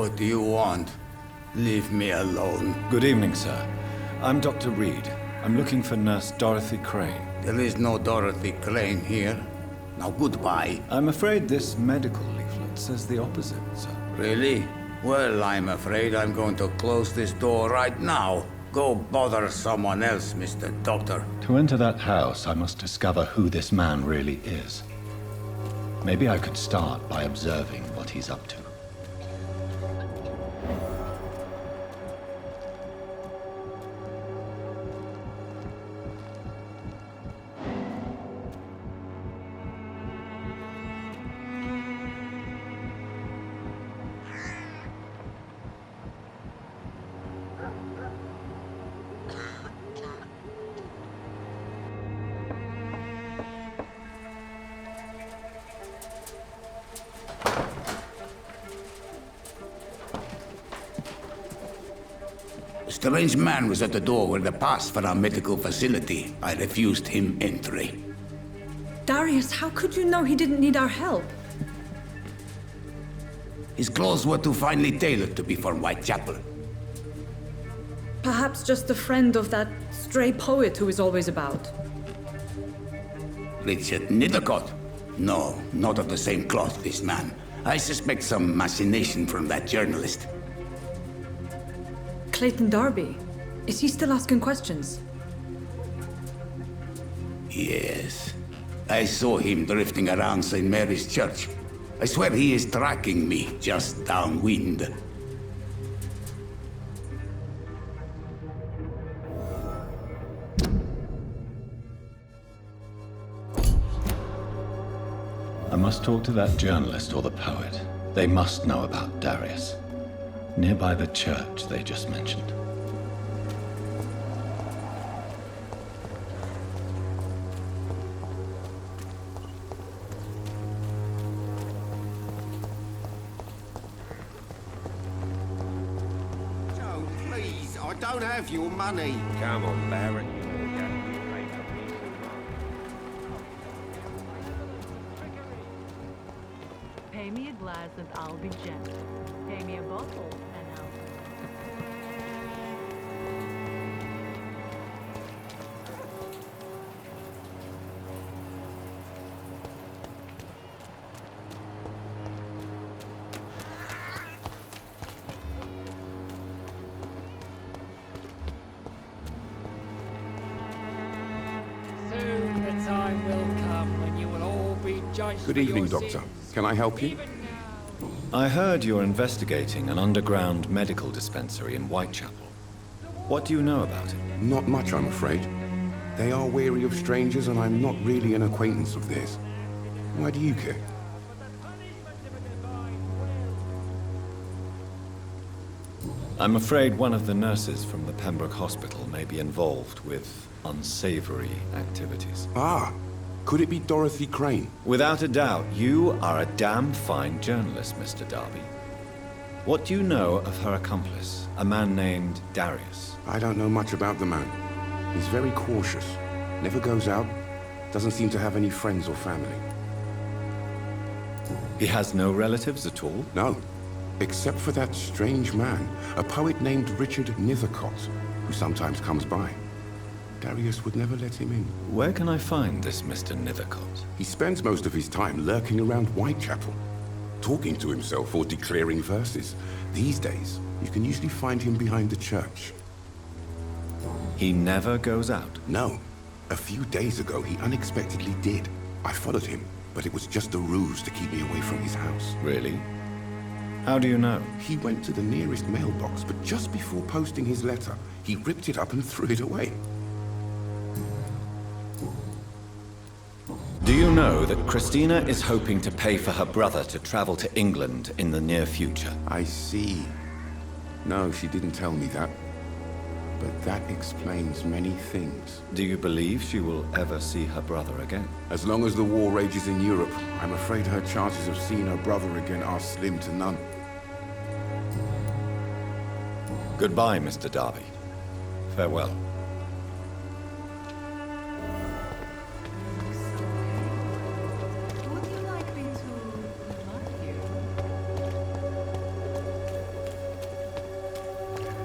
What do you want? Leave me alone. Good evening, sir. I'm Dr. Reed. I'm looking for Nurse Dorothy Crane. There is no Dorothy Crane here. Now goodbye. I'm afraid this medical leaflet says the opposite, sir. Really? Well, I'm afraid I'm going to close this door right now. Go bother someone else, Mr. Doctor. To enter that house, I must discover who this man really is. Maybe I could start by observing what he's up to. A strange man was at the door with a pass for our medical facility. I refused him entry. Darius, how could you know he didn't need our help? His clothes were too finely tailored to be for Whitechapel. Perhaps just a friend of that stray poet who is always about. Richard Nithercott? No, not of the same cloth, this man. I suspect some machination from that journalist. Clayton Darby. Is he still asking questions? Yes. I saw him drifting around St. Mary's Church. I swear he is tracking me just downwind. I must talk to that journalist or the poet. They must know about Darius. Nearby the church they just mentioned. Joe, please, I don't have your money. Come on, Baron. Pay me a glass and I'll be gentle. Pay me a bottle and I'll... Soon the time will come when you will all be judged. Good for evening, your Doctor. sins. Can I help you? Even now. I heard you're investigating an underground medical dispensary in Whitechapel. What do you know about it? Not much, I'm afraid. They are wary of strangers, and I'm not really an acquaintance of theirs. Why do you care? I'm afraid one of the nurses from the Pembroke Hospital may be involved with unsavory activities. Ah, could it be Dorothy Crane? Without a doubt, you are a damn fine journalist, Mr. Darby. What do you know of her accomplice, a man named Darius? I don't know much about the man. He's very cautious. Never goes out. Doesn't seem to have any friends or family. He has no relatives at all? No. Except for that strange man, a poet named Richard Nithercott, who sometimes comes by. Darius would never let him in. Where can I find this Mr. Nithercott? He spends most of his time lurking around Whitechapel, talking to himself or declaring verses. These days, you can usually find him behind the church. He never goes out. No. A few days ago, he unexpectedly did. I followed him, but it was just a ruse to keep me away from his house. Really? How do you know? He went to the nearest mailbox, but just before posting his letter, he ripped it up and threw it away. Do you know that Christina is hoping to pay for her brother to travel to England in the near future? I see. No, she didn't tell me that. But that explains many things. Do you believe she will ever see her brother again? As long as the war rages in Europe, I'm afraid her chances of seeing her brother again are slim to none. Goodbye, Mr. Darby. Farewell.